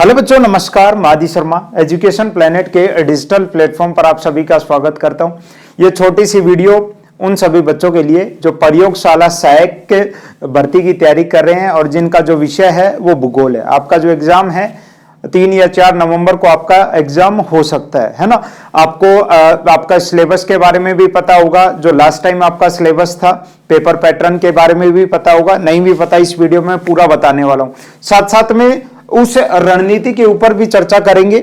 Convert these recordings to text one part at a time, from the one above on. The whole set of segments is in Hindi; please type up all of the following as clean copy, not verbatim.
हेलो बच्चों, नमस्कार। मादी शर्मा एजुकेशन प्लेनेट के डिजिटल प्लेटफॉर्म पर आप सभी का स्वागत करता हूं। ये छोटी सी वीडियो उन सभी बच्चों के लिए जो प्रयोगशाला सहायक के भर्ती की तैयारी कर रहे हैं और जिनका जो विषय है वो भूगोल है। आपका जो एग्जाम है 3 या 4 नवंबर को आपका एग्जाम हो सकता है ना। आपको आपका सिलेबस के बारे में भी पता होगा, जो लास्ट टाइम आपका सिलेबस था, पेपर पैटर्न के बारे में भी पता होगा। नहीं भी पता, इस वीडियो में पूरा बताने वाला हूं। साथ साथ में उस रणनीति के ऊपर भी चर्चा करेंगे,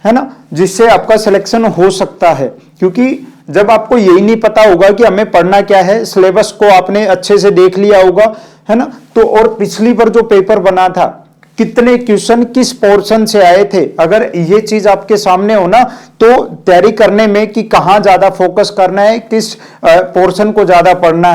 है ना, जिससे आपका सिलेक्शन हो सकता है। क्योंकि जब आपको यही नहीं पता होगा कि हमें पढ़ना क्या है, सिलेबस को आपने अच्छे से देख लिया होगा, है ना, तो और पिछली बार जो पेपर बना था कितने क्वेश्चन किस पोर्शन से आए थे, अगर ये चीज आपके सामने हो ना, तो तैयारी करने में कि कहां ज्यादा फोकस करना है, किस पोर्शन को ज्यादा पढ़ना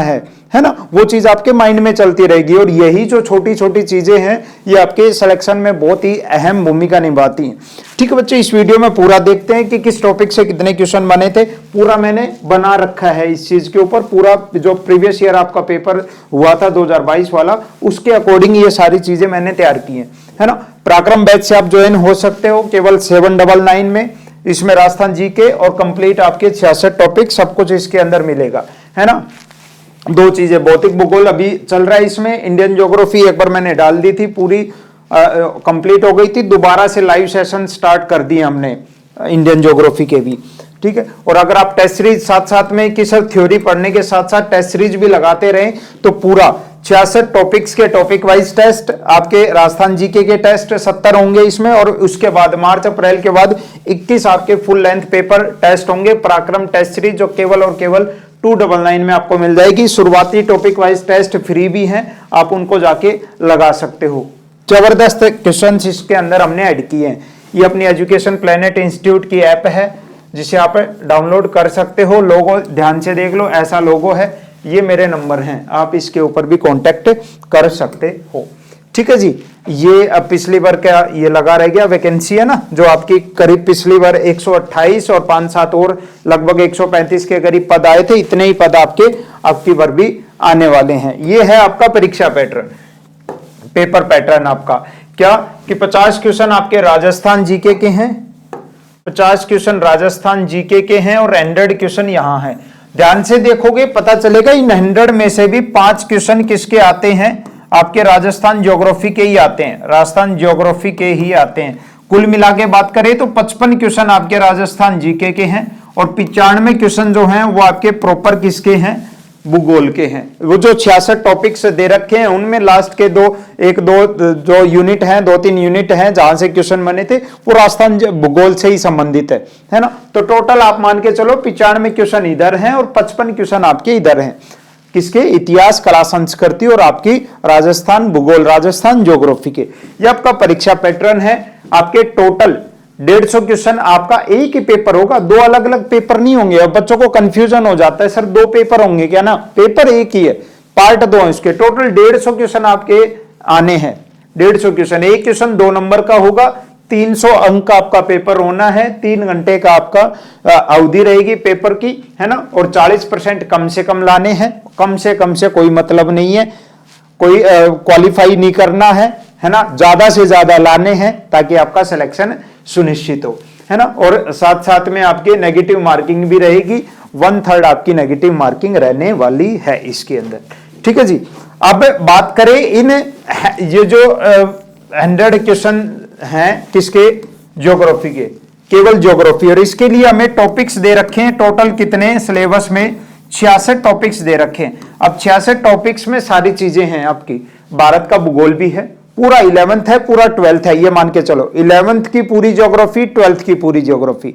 है ना, वो चीज आपके माइंड में चलती रहेगी। और यही जो छोटी छोटी चीजें हैं ये आपके सिलेक्शन में बहुत ही अहम भूमिका निभाती हैं। ठीक है बच्चे, इस वीडियो में पूरा देखते हैं कि किस टॉपिक से कितने क्वेश्चन बने थे। पूरा मैंने बना रखा है इस चीज के ऊपर, पूरा जो प्रीवियस ईयर आपका पेपर हुआ था 2022 वाला, उसके अकॉर्डिंग ये सारी चीजें मैंने तैयार की है ना। पराक्रम बैच से आप ज्वाइन हो सकते हो केवल 799 में। इसमें राजस्थान जीके और कंप्लीट आपके 66 टॉपिक सब कुछ इसके अंदर मिलेगा, है ना। 2 चीजें, भौतिक भूगोल अभी चल रहा है, इसमें इंडियन ज्योग्राफी एक बार मैंने डाल दी थी, पूरी कंप्लीट हो गई थी। दोबारा से लाइव सेशन स्टार्ट कर दिए हमने इंडियन ज्योग्राफी के भी, ठीक है। और अगर आप टेस्ट सीरीज साथ साथ में कि सर थ्योरी पढ़ने के साथ साथ टेस्ट सीरीज भी लगाते रहें तो पूरा 66 टॉपिक्स के टॉपिक वाइज टेस्ट, आपके राजस्थान जीके के टेस्ट 70 होंगे इसमें, और उसके बाद मार्च अप्रैल के बाद 21 आपके फुल लेंथ पेपर टेस्ट होंगे। पराक्रम टेस्ट सीरीज जो केवल और केवल 299 में आपको मिल जाएगी। शुरुआती टॉपिक वाइज टेस्ट फ्री भी हैं, आप उनको जाके लगा सकते हो। जबरदस्त क्वेश्चंस इसके अंदर हमने ऐड किए हैं। ये अपनी एजुकेशन प्लेनेट इंस्टीट्यूट की ऐप है जिसे आप डाउनलोड कर सकते हो। लोगो ध्यान से देख लो, ऐसा लोगो है, ये मेरे नंबर हैं, आप इसके ऊपर भी कांटेक्ट कर सकते हो। ठीक है जी। ये अब पिछली बार क्या ये लगा रह गया, वैकेंसी है ना, जो आपकी करीब पिछली बार 128 और 5-7 और लगभग 135 के करीब पद आए थे, इतने ही पद आपके आपकी बार भी आने वाले हैं। ये है आपका परीक्षा पैटर्न, पेपर पैटर्न आपका क्या कि 50 क्वेश्चन आपके राजस्थान जीके के हैं, 50 क्वेश्चन राजस्थान जीके के हैं और 100 क्वेश्चन यहां है। ध्यान से देखोगे पता चलेगा इन 100 में से भी 5 क्वेश्चन किसके आते हैं, आपके राजस्थान ज्योग्राफी के ही आते हैं, राजस्थान ज्योग्राफी के ही आते हैं। कुल मिला के बात करें तो 55 क्वेश्चन आपके राजस्थान जीके के हैं और 95 क्वेश्चन जो हैं वो आपके प्रॉपर किसके हैं, भूगोल के हैं। वो जो 66 टॉपिक्स दे रखे हैं उनमें लास्ट के 1-2 जो यूनिट हैं, 2-3 यूनिट हैं जहां से क्वेश्चन बने थे वो राजस्थान भूगोल से ही संबंधित है ना। तो टोटल आप मान के चलो 95 क्वेश्चन इधर हैं और 55 क्वेश्चन आपके इधर हैं, किसके, इतिहास, कला, संस्कृति और आपकी राजस्थान भूगोल, राजस्थान ज्योग्राफी के। ये आपका परीक्षा पैटर्न है। आपके टोटल 150 क्वेश्चन आपका एक ही पेपर होगा, 2 अलग अलग पेपर नहीं होंगे। अब बच्चों को कंफ्यूजन हो जाता है, सर 2 पेपर होंगे क्या, ना, पेपर एक ही है, पार्ट 2 है इसके। टोटल 150 क्वेश्चन आपके आने हैं, 150 क्वेश्चन। एक क्वेश्चन 2 नंबर का होगा, 300 अंक का आपका पेपर होना है, 3 घंटे का आपका अवधि रहेगी पेपर की, है ना। और 40% कम से कम लाने हैं, कम से कोई मतलब नहीं है, कोई क्वालिफाई नहीं करना है ना, ज्यादा से ज्यादा लाने हैं ताकि आपका सिलेक्शन सुनिश्चित हो, है ना। और साथ साथ में आपकी नेगेटिव मार्किंग भी रहेगी, 1/3 आपकी नेगेटिव मार्किंग रहने वाली है इसके अंदर। ठीक है जी। अब बात करें इन ये जो 100 क्वेश्चन हैं किसके, ज्योग्राफी के, केवल ज्योग्राफी। और इसके लिए हमें टॉपिक्स दे रखे हैं, टोटल कितने सिलेबस में 66 टॉपिक्स दे रखे हैं। अब 66 टॉपिक्स में सारी चीजें हैं आपकी, भारत का भूगोल भी है, पूरा 11th है, पूरा 12th है, ये मान के चलो 11th की पूरी ज्योग्राफी, 12th की पूरी ज्योग्राफी,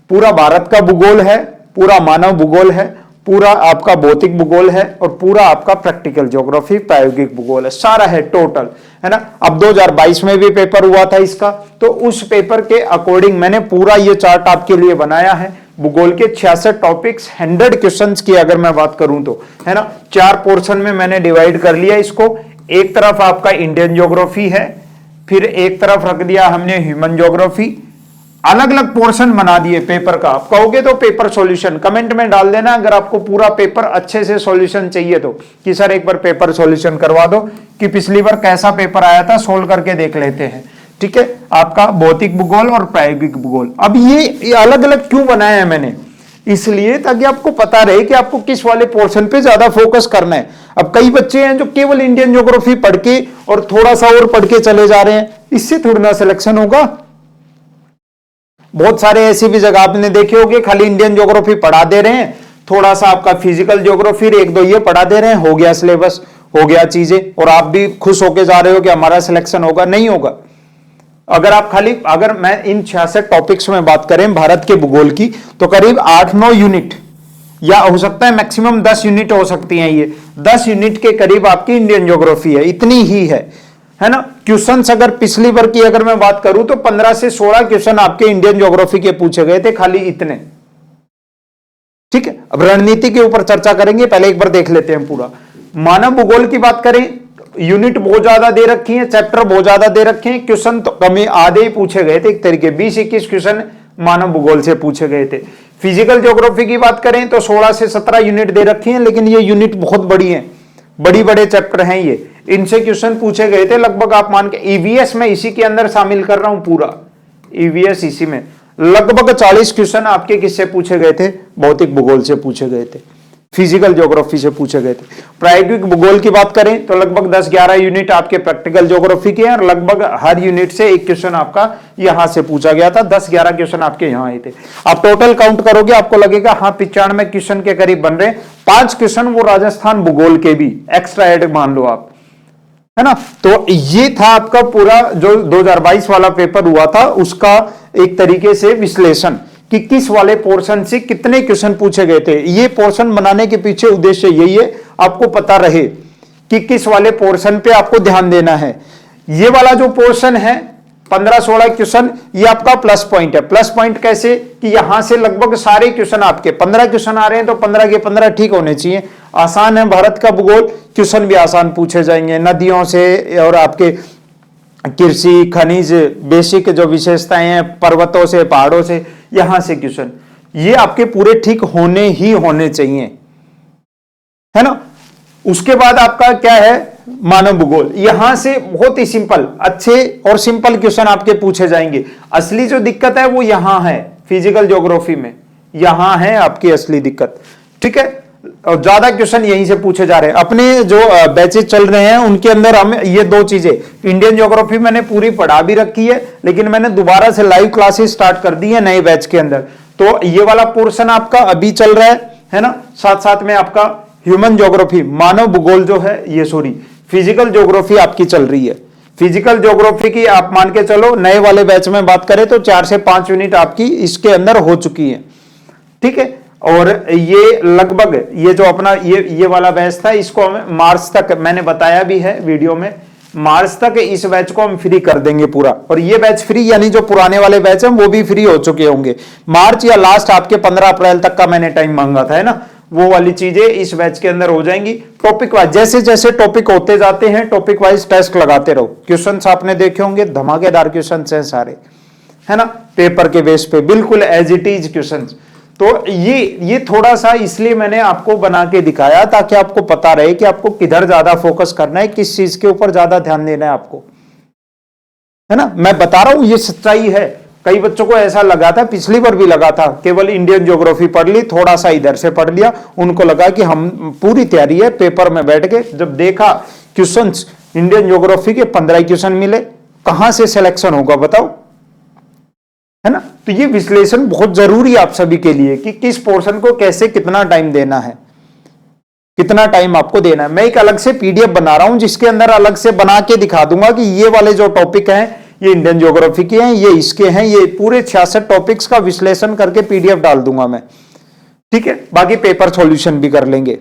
पूरा भारत का भूगोल है, पूरा मानव भूगोल है, पूरा आपका भौतिक भूगोल है और पूरा आपका प्रैक्टिकल ज्योग्राफी, प्रायोगिक भूगोल है, सारा है टोटल, है ना। अब 2022 में भी पेपर हुआ था इसका, तो उस पेपर के अकॉर्डिंग मैंने पूरा ये चार्ट आपके लिए बनाया है। भूगोल के 66 टॉपिक्स, 100 क्वेश्चंस की अगर मैं बात करूं तो, है ना, 4 पोर्शन में मैंने डिवाइड कर लिया इसको। एक तरफ आपका इंडियन ज्योग्राफी है, फिर एक तरफ रख दिया हमने ह्यूमन ज्योग्राफी, अलग अलग पोर्शन बना दिए पेपर का। आप कहोगे तो पेपर सॉल्यूशन कमेंट में डाल देना अगर आपको पूरा पेपर अच्छे से सॉल्यूशन चाहिए तो, कि सर एक बार पेपर सॉल्यूशन करवा दो कि पिछली बार कैसा पेपर आया था, सोल्व करके देख लेते हैं। ठीक है, आपका भौतिक भूगोल और प्रायोगिक भूगोल। अब ये अलग अलग क्यों बनाया है मैंने, इसलिए ताकि आपको पता रहे कि आपको किस वाले पोर्शन पे ज्यादा फोकस करना है। अब कई बच्चे हैं जो केवल इंडियन ज्योग्राफी पढ़ के और थोड़ा सा और पढ़ के चले जा रहे हैं, इससे थोड़ी ना सिलेक्शन होगा। बहुत सारे ऐसी भी जगह आपने देखे होंगे, खाली इंडियन ज्योग्राफी पढ़ा दे रहे हैं, थोड़ा सा आपका फिजिकल ज्योग्राफी एक दो ये पढ़ा दे रहे हैं, हो गया सिलेबस, हो गया चीजें, और आप भी खुश होके जा रहे हो कि हमारा सिलेक्शन होगा। नहीं होगा। अगर मैं इन 66 टॉपिक्स में बात करें भारत के भूगोल की, तो करीब 8-9 यूनिट, या हो सकता है मैक्सिमम 10 यूनिट हो सकती हैं, ये 10 यूनिट के करीब आपकी इंडियन ज्योग्राफी है, इतनी ही है ना। क्वेश्चंस अगर पिछली बार की अगर मैं बात करूं तो 15 से 16 क्वेश्चन आपके इंडियन ज्योग्राफी के पूछे गए थे, खाली इतने। ठीक है, अब रणनीति के ऊपर चर्चा करेंगे, पहले एक बार देख लेते हैं पूरा। मानव भूगोल की बात करें, यूनिट बहुत ज्यादा दे रखी है, चैप्टर बहुत ज्यादा दे रखे हैं, क्वेश्चन तो कमी आधे ही पूछे गए थे, एक तरीके 20-21 क्वेश्चन मानव भूगोल से पूछे गए थे। फिजिकल ज्योग्राफी की बात करें तो 16 से 17 यूनिट दे रखी हैं, लेकिन ये यूनिट बहुत बड़ी है, बड़ी बड़े चैप्टर हैं ये, इनसे क्वेश्चन पूछे गए थे लगभग। आप मान के ईवीएस में इसी के अंदर शामिल कर रहा हूं, पूरा ईवीएस इसी में लगभग 40 क्वेश्चन आपके किससे पूछे गए थे, भौतिक भूगोल से पूछे गए थे, फिजिकल ज्योग्राफी से पूछे गए थे। प्रायोगिक भूगोल की बात करें तो लगभग 10-11 यूनिट आपके प्रैक्टिकल ज्योग्राफी के हैं, और लगभग हर यूनिट से एक क्वेश्चन आपका यहां से पूछा गया था। 10-11 क्वेश्चन आपके यहां आए थे। आप टोटल काउंट करोगे आपको लगेगा हाँ 95 क्वेश्चन के करीब बन रहे। 5 क्वेश्चन वो राजस्थान भूगोल के भी एक्स्ट्रा एड मान लो आप, है ना। तो ये था आपका पूरा जो 2022 वाला पेपर हुआ था, उसका एक तरीके से विश्लेषण कि किस वाले पोर्शन से कितने क्वेश्चन पूछे गए थे। ये पोर्शन बनाने के पीछे उद्देश्य यही है, आपको पता रहे कि किस वाले पोर्शन पे आपको ध्यान देना है। ये वाला जो पोर्शन है 15-16 क्वेश्चन, ये आपका प्लस पॉइंट है। प्लस पॉइंट कैसे कि यहां से लगभग सारे क्वेश्चन आपके 15 क्वेश्चन आ रहे हैं, तो 15 के 15 ठीक होने चाहिए। आसान है भारत का भूगोल, क्वेश्चन भी आसान पूछे जाएंगे, नदियों से और आपके कृषि, खनिज, बेसिक जो विशेषताएं हैं, पर्वतों से, पहाड़ों से, यहां से क्वेश्चन ये आपके पूरे ठीक होने ही होने चाहिए, है ना। उसके बाद आपका क्या है, मानव भूगोल। यहां से बहुत ही सिंपल, अच्छे और सिंपल क्वेश्चन आपके पूछे जाएंगे। असली जो दिक्कत है वो यहां है, फिजिकल ज्योग्राफी में, यहां है आपकी असली दिक्कत। ठीक है, और ज्यादा क्वेश्चन यहीं से पूछे जा रहे हैं। अपने जो बैचेस चल रहे हैं उनके अंदर हम ये दो चीजें, इंडियन ज्योग्राफी मैंने पूरी पढ़ा भी रखी है, लेकिन मैंने दोबारा से लाइव क्लासेस स्टार्ट कर दी है नए बैच के अंदर। तो ये वाला पोर्शन आपका अभी चल रहा है ना। साथ साथ में आपका ह्यूमन ज्योग्राफी, मानव भूगोल जो है, ये सॉरी फिजिकल ज्योग्राफी आपकी चल रही है। फिजिकल ज्योग्राफी की आप मान के चलो नए वाले बैच में बात करें तो 4 से 5 यूनिट आपकी इसके अंदर हो चुकी है। ठीक है, और ये लगभग ये जो अपना ये वाला बैच था, इसको हम मार्च तक, मैंने बताया भी है वीडियो में, मार्च तक इस बैच को हम फ्री कर देंगे पूरा। और ये बैच फ्री यानी जो पुराने वाले बैच हैं वो भी फ्री हो चुके होंगे। मार्च या लास्ट आपके 15 अप्रैल तक का मैंने टाइम मांगा था, है ना। वो वाली चीजें इस बैच के अंदर हो जाएंगी। टॉपिक वाइज जैसे जैसे टॉपिक होते जाते हैं, टॉपिक वाइज टेस्ट लगाते रहो। क्वेश्चंस आपने देखे होंगे, धमाकेदार क्वेश्चंस हैं सारे, है ना, पेपर के बेस पे बिल्कुल एज इट इज क्वेश्चंस। तो ये थोड़ा सा इसलिए मैंने आपको बना के दिखाया ताकि आपको पता रहे कि आपको किधर ज्यादा फोकस करना है, किस चीज के ऊपर ज्यादा ध्यान देना है आपको, है ना। मैं बता रहा हूं ये सच्चाई है। कई बच्चों को ऐसा लगा था, पिछली बार भी लगा था, केवल इंडियन ज्योग्राफी पढ़ ली, थोड़ा सा इधर से पढ़ लिया, उनको लगा कि हम पूरी तैयारी है। पेपर में बैठ के जब देखा क्वेश्चंस, इंडियन ज्योग्राफी के 15 क्वेश्चन मिले, कहां से सिलेक्शन होगा बताओ, है ना। तो ये विश्लेषण बहुत जरूरी है आप सभी के लिए कि किस पोर्शन को कैसे कितना टाइम देना है, कितना टाइम आपको देना है। मैं एक अलग से पीडीएफ बना रहा हूं जिसके अंदर अलग से बना के दिखा दूंगा कि ये वाले जो टॉपिक हैं ये इंडियन ज्योग्राफी के हैं, ये इसके हैं, ये पूरे 66 टॉपिक्स का विश्लेषण करके पीडीएफ डाल दूंगा मैं। ठीक है, बाकी पेपर सॉल्यूशन भी कर लेंगे।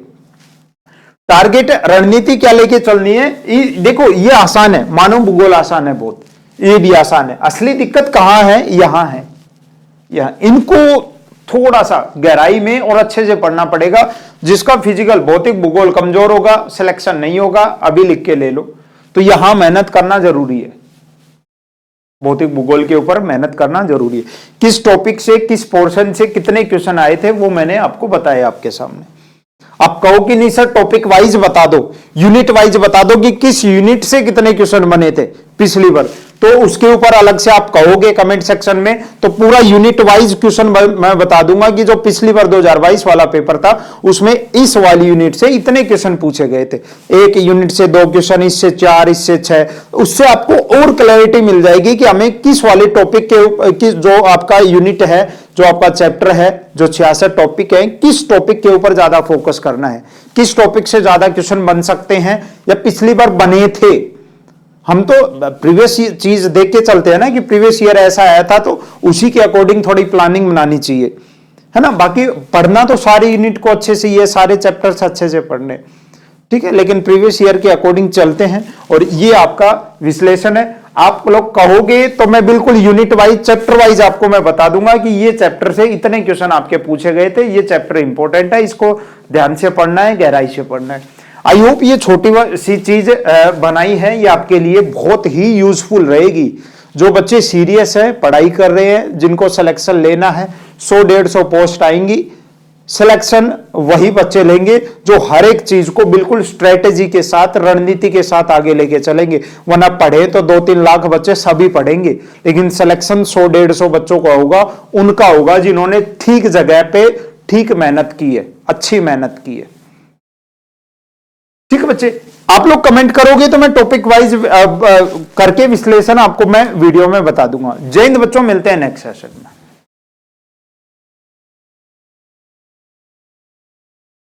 टारगेट रणनीति क्या लेके चलनी है, देखो ये आसान है, मानव भूगोल आसान है बहुत, ये भी आसान है। असली दिक्कत कहां है, यहां है, यहां। इनको थोड़ा सा गहराई में और अच्छे से पढ़ना पड़ेगा। जिसका फिजिकल भौतिक भूगोल कमजोर होगा, सिलेक्शन नहीं होगा, अभी लिख के ले लो। तो यहां मेहनत करना जरूरी है, भौतिक भूगोल के ऊपर मेहनत करना जरूरी है। किस टॉपिक से, किस पोर्शन से कितने क्वेश्चन आए थे वो मैंने आपको बताया आपके सामने। आप कहो कि नहीं सर टॉपिक वाइज बता दो, यूनिट वाइज बता दो कि किस यूनिट से कितने क्वेश्चन बने थे पिछली बार, तो उसके ऊपर अलग से आप कहोगे कमेंट सेक्शन में, तो पूरा यूनिट वाइज क्वेश्चन मैं बता दूंगा कि जो पिछली बार 2022 वाला पेपर था उसमें इस वाली यूनिट से इतने क्वेश्चन पूछे गए थे, एक यूनिट से 2 क्वेश्चन, इससे 4, इससे 6, उससे आपको और क्लैरिटी मिल जाएगी कि हमें किस वाले टॉपिक के जो आपका यूनिट है, जो आपका चैप्टर है, जो 66 टॉपिक है, किस टॉपिक के ऊपर ज्यादा फोकस करना है, किस टॉपिक से ज्यादा क्वेश्चन बन सकते हैं या पिछली बार बने थे। हम तो प्रीवियस चीज देख के चलते हैं ना कि प्रीवियस ईयर ऐसा आया था, तो उसी के अकॉर्डिंग थोड़ी प्लानिंग बनानी चाहिए, है ना। बाकी पढ़ना तो सारे यूनिट को अच्छे से, ये सारे चैप्टर्स अच्छे से पढ़ने, ठीक है, लेकिन प्रीवियस ईयर के अकॉर्डिंग चलते हैं। और ये आपका विश्लेषण है। आप लोग कहोगे तो मैं बिल्कुल यूनिट वाइज, चैप्टर वाइज आपको मैं बता दूंगा कि ये चैप्टर से इतने क्वेश्चन आपके पूछे गए थे, ये चैप्टर इंपॉर्टेंट है, इसको ध्यान से पढ़ना है, गहराई से पढ़ना है। आई होप ये छोटी सी चीज बनाई है, ये आपके लिए बहुत ही यूजफुल रहेगी। जो बच्चे सीरियस है, पढ़ाई कर रहे हैं, जिनको सिलेक्शन लेना है, 100-150 पोस्ट आएंगी, सिलेक्शन वही बच्चे लेंगे जो हर एक चीज को बिल्कुल स्ट्रेटेजी के साथ, रणनीति के साथ आगे लेके चलेंगे। वरना पढ़े तो 2-3 लाख बच्चे सभी पढ़ेंगे, लेकिन सिलेक्शन 100-150 बच्चों का होगा, उनका होगा जिन्होंने ठीक जगह पे ठीक मेहनत की है, अच्छी मेहनत की है। ठीक है बच्चे, आप लोग कमेंट करोगे तो मैं टॉपिक वाइज करके विश्लेषण आपको मैं वीडियो में बता दूंगा। जय हिंद बच्चों, मिलते हैं नेक्स्ट सेशन में।